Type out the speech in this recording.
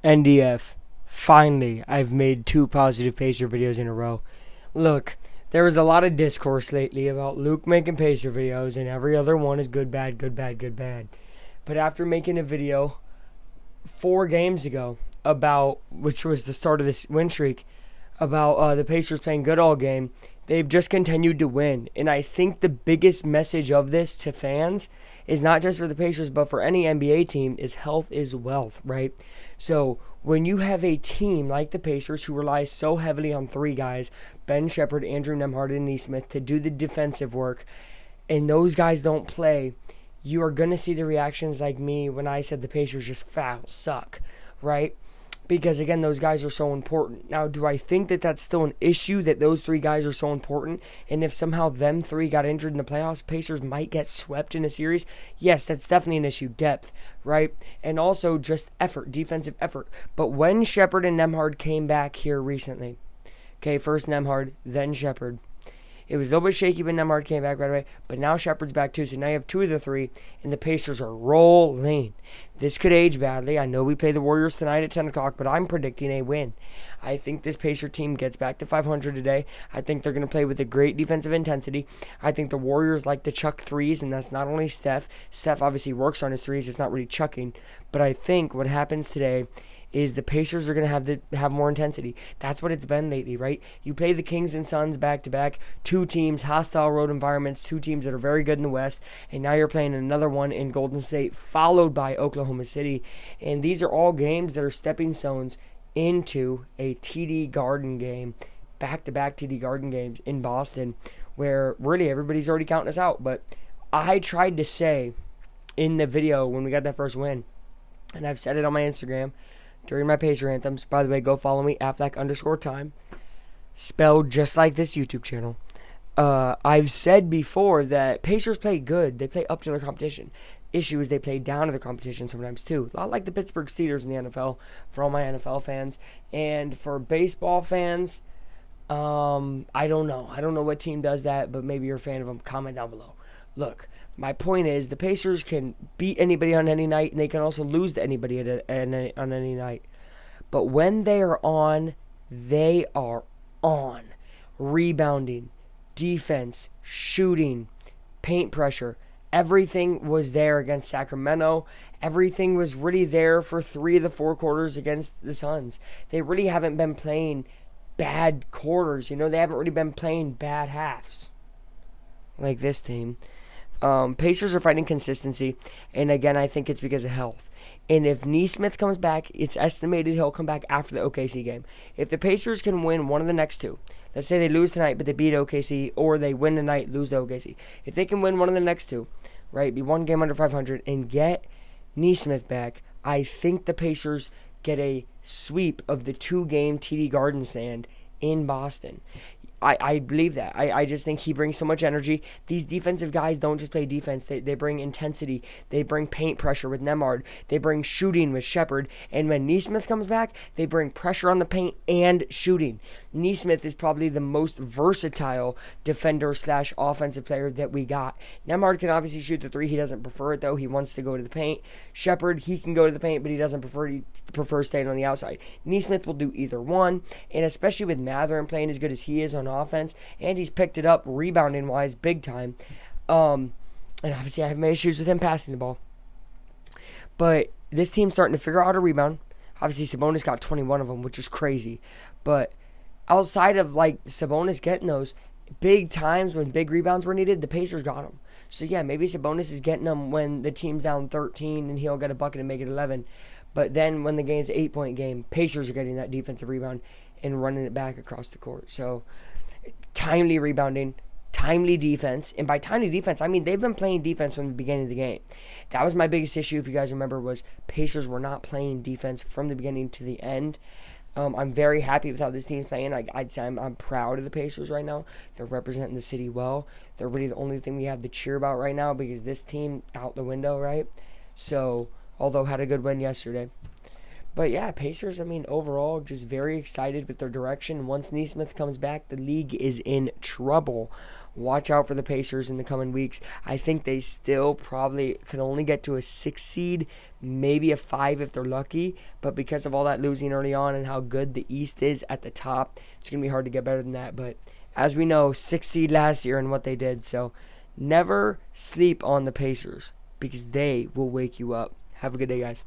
NDF. Finally, I've made 2 positive Pacer videos in a row. Look, there was a lot of discourse lately about Luke making Pacer videos, and every other one is good, bad, good, bad, good, bad. But after making a video 4 games ago about, which was the start of this win streak, about the Pacers playing good all game, they've just continued to win. And I think the biggest message of this to fans is not just for the Pacers, but for any NBA team, is health is wealth, right? So when you have a team like the Pacers who relies so heavily on 3 guys, Ben Sheppard, Andrew Nembhard, and Nesmith, to do the defensive work, and those guys don't play, you are going to see the reactions like me when I said the Pacers just suck, right? Because, again, those guys are so important. Now, do I think that that's still an issue, that those 3 guys are so important? And if somehow them 3 got injured in the playoffs, Pacers might get swept in a series? Yes, that's definitely an issue. Depth, right? And also just effort, defensive effort. But when Sheppard and Nembhard came back here recently, okay, first Nembhard, then Sheppard, it was a little bit shaky when Nembhard came back right away, but now Sheppard's back too, so now you have 2 of the 3, and the Pacers are rolling. This could age badly. I know we play the Warriors tonight at 10 o'clock, but I'm predicting a win. I think this Pacer team gets back to 500 today. I think they're going to play with a great defensive intensity. I think the Warriors like to chuck threes, and that's not only Steph. Steph obviously works on his threes. It's not really chucking. But I think what happens today is the Pacers are going to have more intensity. That's what it's been lately, right? You play the Kings and Suns back-to-back, 2 teams, hostile road environments, 2 teams that are very good in the West, and now you're playing another one in Golden State, followed by Oklahoma City. And these are all games that are stepping stones into a TD Garden game, back-to-back TD Garden games in Boston, where really everybody's already counting us out. But I tried to say in the video when we got that first win, and I've said it on my Instagram, during my Pacer anthems. By the way, go follow me, @Aflac_time. Spelled just like this YouTube channel. I've said before that Pacers play good. They play up to their competition. Issue is they play down to their competition sometimes too. A lot like the Pittsburgh Steelers in the NFL, for all my NFL fans. And for baseball fans, I don't know. I don't know what team does that, but maybe you're a fan of them. Comment down below. Look, my point is the Pacers can beat anybody on any night, and they can also lose to anybody on any night. But when they are on, they are on. Rebounding, defense, shooting, paint pressure. Everything was there against Sacramento. Everything was really there for 3 of the 4 quarters against the Suns. They really haven't been playing bad quarters. You know, they haven't really been playing bad halves like this team. Pacers are fighting consistency, and again, I think it's because of health. And if Nesmith comes back, it's estimated he'll come back after the OKC game. If the Pacers can win one of the next 2, let's say they lose tonight, but they beat OKC, or they win tonight, lose to OKC. If they can win one of the next 2, right, be 1 game under 500, and get Nesmith back, I think the Pacers get a sweep of the 2-game TD Garden stand in Boston. I believe that. I just think he brings so much energy. These defensive guys don't just play defense. They bring intensity. They bring paint pressure with Nembhard. They bring shooting with Sheppard. And when Nesmith comes back, they bring pressure on the paint and shooting. Nesmith is probably the most versatile defender/offensive player that we got. Nembhard can obviously shoot the 3. He doesn't prefer it, though. He wants to go to the paint. Sheppard, he can go to the paint, but he doesn't prefer. He prefers staying on the outside. Nesmith will do either one. And especially with Mathurin playing as good as he is on offense, and he's picked it up rebounding wise big time. And obviously I have my issues with him passing the ball, but this team's starting to figure out how to rebound. Obviously Sabonis got 21 of them, which is crazy, but outside of like Sabonis getting those big times when big rebounds were needed, the Pacers got them. So yeah, maybe Sabonis is getting them when the team's down 13 and he'll get a bucket and make it 11, but then when the game's an 8-point game, Pacers are getting that defensive rebound and running it back across the court. So timely rebounding, timely defense. And by timely defense, I mean they've been playing defense from the beginning of the game. That was my biggest issue, if you guys remember, was Pacers were not playing defense from the beginning to the end. I'm very happy with how this team's playing. I'd say I'm proud of the Pacers right now. They're representing the city well. They're really the only thing we have to cheer about right now, because this team out the window, right? So, although had a good win yesterday. But yeah, Pacers, I mean, overall, just very excited with their direction. Once Neesmith comes back, the league is in trouble. Watch out for the Pacers in the coming weeks. I think they still probably can only get to a 6 seed, maybe a 5 if they're lucky. But because of all that losing early on and how good the East is at the top, it's going to be hard to get better than that. But as we know, 6 seed last year and what they did. So never sleep on the Pacers because they will wake you up. Have a good day, guys.